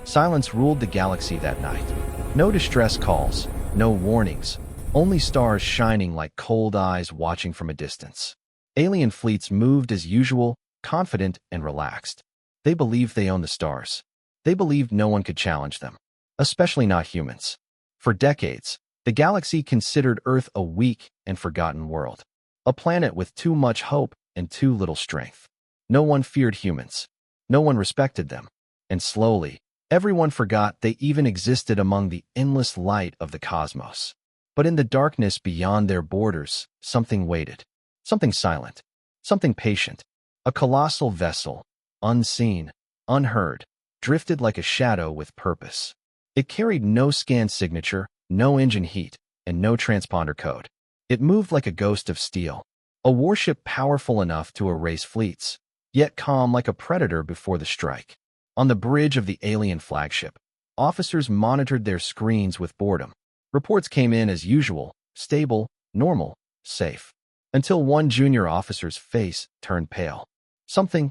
Silence ruled the galaxy that night. No distress calls, no warnings, only stars shining like cold eyes watching from a distance. Alien fleets moved as usual, confident and relaxed. They believed they owned the stars. They believed no one could challenge them, especially not humans. For decades, the galaxy considered Earth a weak and forgotten world, a planet with too much hope and too little strength. No one feared humans. No one respected them. And slowly, everyone forgot they even existed among the endless light of the cosmos. But in the darkness beyond their borders, something waited. Something silent. Something patient. A colossal vessel, unseen, unheard, drifted like a shadow with purpose. It carried no scan signature, no engine heat, and no transponder code. It moved like a ghost of steel, a warship powerful enough to erase fleets, yet calm like a predator before the strike. On the bridge of the alien flagship, officers monitored their screens with boredom. Reports came in as usual, stable, normal, safe. Until one junior officer's face turned pale. "Something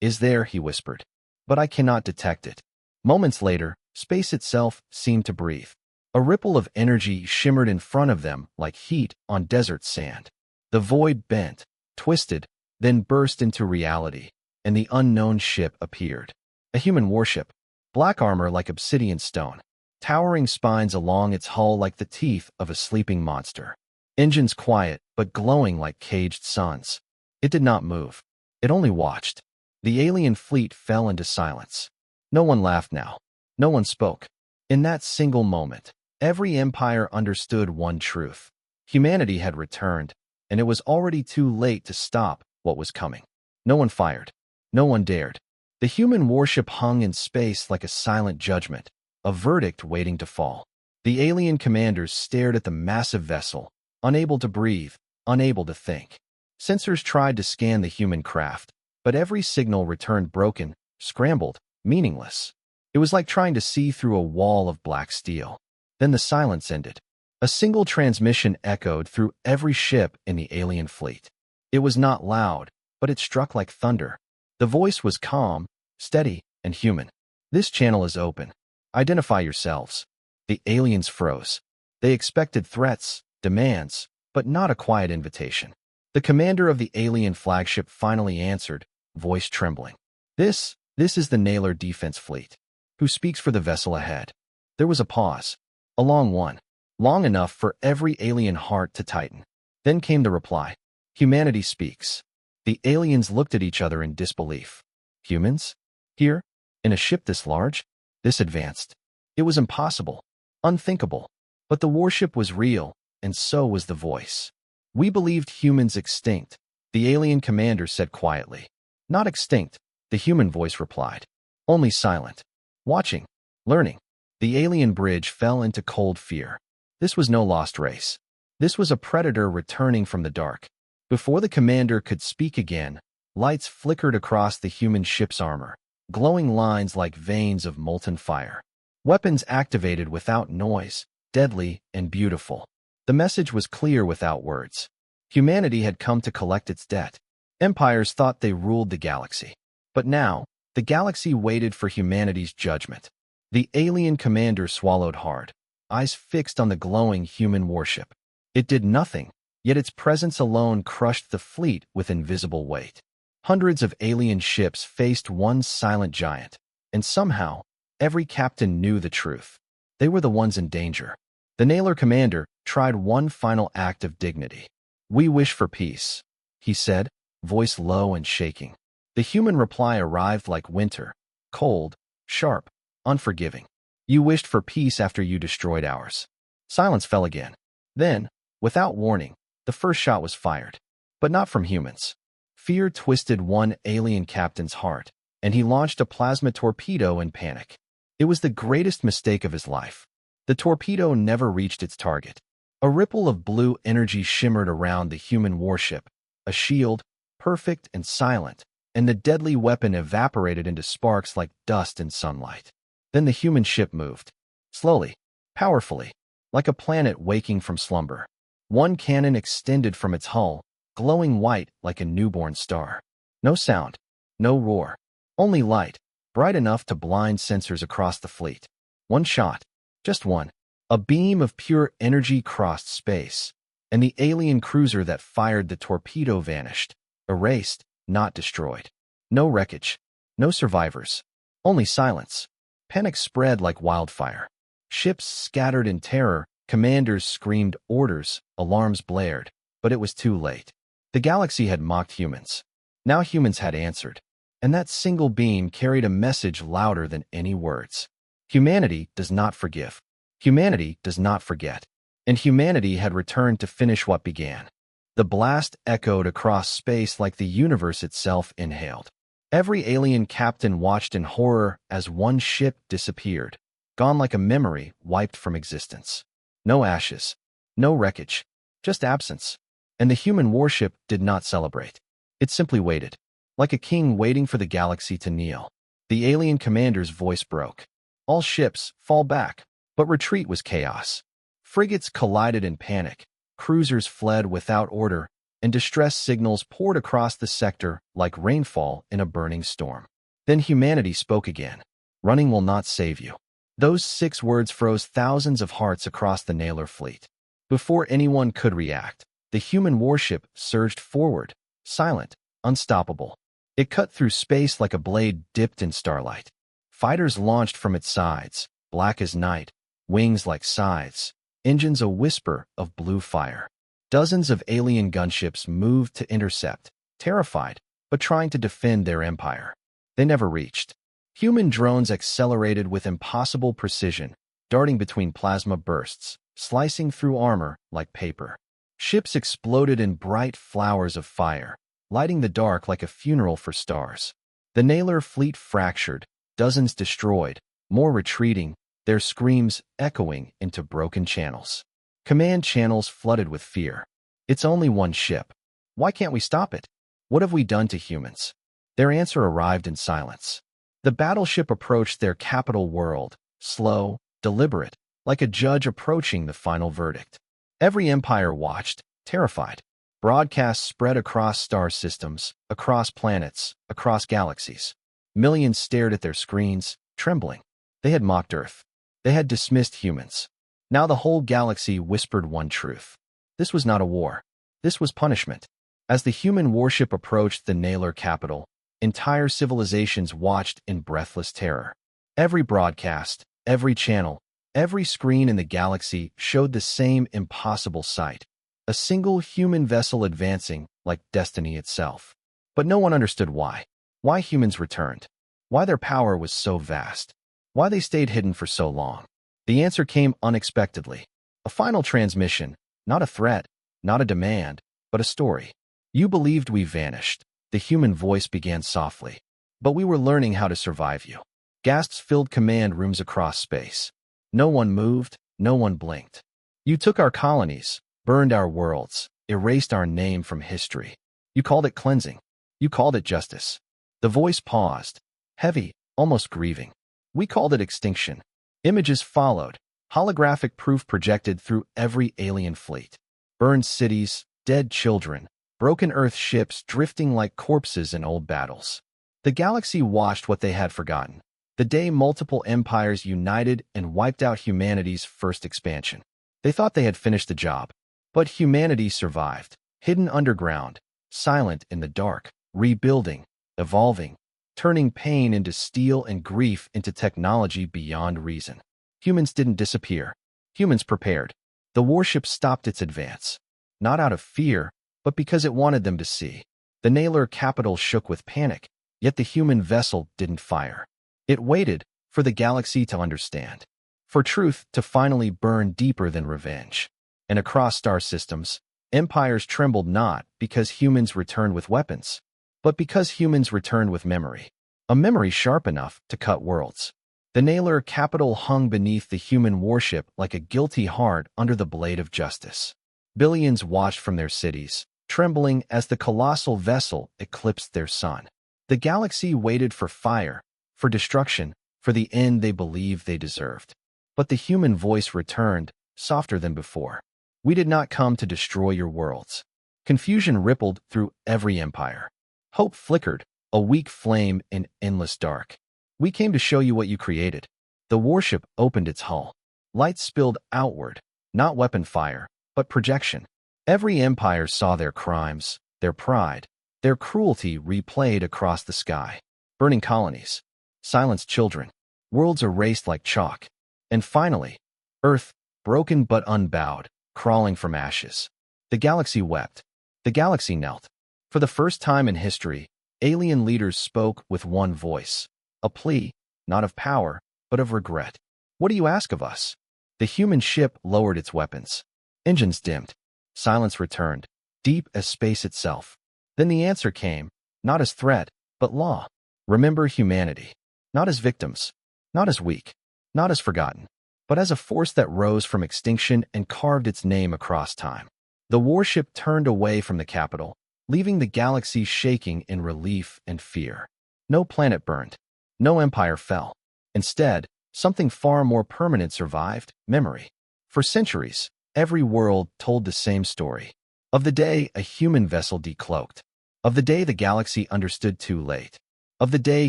is there," he whispered, "but I cannot detect it." Moments later, space itself seemed to breathe. A ripple of energy shimmered in front of them like heat on desert sand. The void bent, twisted, then burst into reality, and the unknown ship appeared. A human warship, black armor like obsidian stone, towering spines along its hull like the teeth of a sleeping monster. Engines quiet, but glowing like caged suns. It did not move. It only watched. The alien fleet fell into silence. No one laughed now. No one spoke. In that single moment, every empire understood one truth. Humanity had returned, and it was already too late to stop what was coming. No one fired. No one dared. The human warship hung in space like a silent judgment, a verdict waiting to fall. The alien commanders stared at the massive vessel, unable to breathe, unable to think. Sensors tried to scan the human craft, but every signal returned broken, scrambled, meaningless. It was like trying to see through a wall of black steel. Then the silence ended. A single transmission echoed through every ship in the alien fleet. It was not loud, but it struck like thunder. The voice was calm, steady, and human. "This channel is open. Identify yourselves." The aliens froze. They expected threats, demands, but not a quiet invitation. The commander of the alien flagship finally answered, voice trembling. This is the Nailer Defense Fleet. Who speaks for the vessel ahead?" There was a pause. A long one. Long enough for every alien heart to tighten. Then came the reply. "Humanity speaks." The aliens looked at each other in disbelief. Humans? Here? In a ship this large? This advanced? It was impossible. Unthinkable. But the warship was real, and so was the voice. "We believed humans extinct," the alien commander said quietly. "Not extinct," the human voice replied. "Only silent. Watching. Learning." The alien bridge fell into cold fear. This was no lost race. This was a predator returning from the dark. Before the commander could speak again, lights flickered across the human ship's armor, glowing lines like veins of molten fire. Weapons activated without noise, deadly and beautiful. The message was clear without words. Humanity had come to collect its debt. Empires thought they ruled the galaxy. But now, the galaxy waited for humanity's judgment. The alien commander swallowed hard, eyes fixed on the glowing human warship. It did nothing, yet its presence alone crushed the fleet with invisible weight. Hundreds of alien ships faced one silent giant, and somehow, every captain knew the truth. They were the ones in danger. The Nailer commander tried one final act of dignity. "We wish for peace," he said, voice low and shaking. The human reply arrived like winter, cold, sharp, unforgiving. "You wished for peace after you destroyed ours." Silence fell again. Then, without warning, the first shot was fired. But not from humans. Fear twisted one alien captain's heart, and he launched a plasma torpedo in panic. It was the greatest mistake of his life. The torpedo never reached its target. A ripple of blue energy shimmered around the human warship, a shield, perfect and silent, and the deadly weapon evaporated into sparks like dust in sunlight. Then the human ship moved. Slowly, powerfully, like a planet waking from slumber. One cannon extended from its hull, glowing white like a newborn star. No sound, no roar, only light, bright enough to blind sensors across the fleet. One shot, just one. A beam of pure energy crossed space, and the alien cruiser that fired the torpedo vanished, erased, not destroyed. No wreckage, no survivors, only silence. Panic spread like wildfire. Ships scattered in terror, commanders screamed orders, alarms blared, but it was too late. The galaxy had mocked humans. Now humans had answered, and that single beam carried a message louder than any words. Humanity does not forgive. Humanity does not forget. And humanity had returned to finish what began. The blast echoed across space like the universe itself inhaled. Every alien captain watched in horror as one ship disappeared, gone like a memory wiped from existence. No ashes, no wreckage, just absence. And the human warship did not celebrate. It simply waited, like a king waiting for the galaxy to kneel. The alien commander's voice broke. All ships, fall back. But retreat was chaos. Frigates collided in panic, cruisers fled without order, and distress signals poured across the sector like rainfall in a burning storm. Then humanity spoke again. Running will not save you. Those 6 words froze thousands of hearts across the Nailer fleet. Before anyone could react, the human warship surged forward, silent, unstoppable. It cut through space like a blade dipped in starlight. Fighters launched from its sides, black as night, wings like scythes, engines a whisper of blue fire. Dozens of alien gunships moved to intercept, terrified, but trying to defend their empire. They never reached. Human drones accelerated with impossible precision, darting between plasma bursts, slicing through armor like paper. Ships exploded in bright flowers of fire, lighting the dark like a funeral for stars. The Nailer fleet fractured, dozens destroyed, more retreating, their screams echoing into broken channels. Command channels flooded with fear. It's only one ship. Why can't we stop it? What have we done to humans? Their answer arrived in silence. The battleship approached their capital world, slow, deliberate, like a judge approaching the final verdict. Every empire watched, terrified. Broadcasts spread across star systems, across planets, across galaxies. Millions stared at their screens, trembling. They had mocked Earth. They had dismissed humans. Now the whole galaxy whispered one truth. This was not a war. This was punishment. As the human warship approached the Nailer capital, entire civilizations watched in breathless terror. Every broadcast, every channel, every screen in the galaxy showed the same impossible sight. A single human vessel advancing like destiny itself. But no one understood why. Why humans returned. Why their power was so vast. Why they stayed hidden for so long. The answer came unexpectedly. A final transmission, not a threat, not a demand, but a story. You believed we vanished. The human voice began softly. But we were learning how to survive you. Gasps filled command rooms across space. No one moved, no one blinked. You took our colonies, burned our worlds, erased our name from history. You called it cleansing. You called it justice. The voice paused, heavy, almost grieving. We called it extinction. Images followed, holographic proof projected through every alien fleet. Burned cities, dead children, broken Earth ships drifting like corpses in old battles. The galaxy watched what they had forgotten. The day multiple empires united and wiped out humanity's first expansion. They thought they had finished the job. But humanity survived, hidden underground, silent in the dark, rebuilding, evolving, turning pain into steel and grief into technology beyond reason. Humans didn't disappear. Humans prepared. The warship stopped its advance. Not out of fear, but because it wanted them to see. The Nailer capital shook with panic, yet the human vessel didn't fire. It waited for the galaxy to understand. For truth to finally burn deeper than revenge. And across star systems, empires trembled not because humans returned with weapons, but because humans returned with memory. A memory sharp enough to cut worlds. The Nailer capital hung beneath the human warship like a guilty heart under the blade of justice. Billions watched from their cities, trembling as the colossal vessel eclipsed their sun. The galaxy waited for fire, for destruction, for the end they believed they deserved. But the human voice returned, softer than before. We did not come to destroy your worlds. Confusion rippled through every empire. Hope flickered, a weak flame in endless dark. We came to show you what you created. The warship opened its hull. Light spilled outward, not weapon fire, but projection. Every empire saw their crimes, their pride, their cruelty replayed across the sky. Burning colonies, silenced children, worlds erased like chalk. And finally, Earth, broken but unbowed, crawling from ashes. The galaxy wept. The galaxy knelt. For the first time in history, alien leaders spoke with one voice. A plea, not of power, but of regret. What do you ask of us? The human ship lowered its weapons. Engines dimmed. Silence returned, deep as space itself. Then the answer came, not as threat, but law. Remember humanity, not as victims, not as weak, not as forgotten, but as a force that rose from extinction and carved its name across time. The warship turned away from the capital, leaving the galaxy shaking in relief and fear. No planet burned. No empire fell. Instead, something far more permanent survived: memory. For centuries, every world told the same story. Of the day a human vessel decloaked. Of the day the galaxy understood too late. Of the day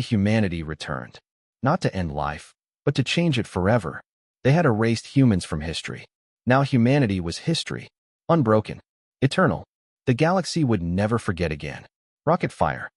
humanity returned. Not to end life, but to change it forever. They had erased humans from history. Now humanity was history. Unbroken. Eternal. The galaxy would never forget again. Rocket fire.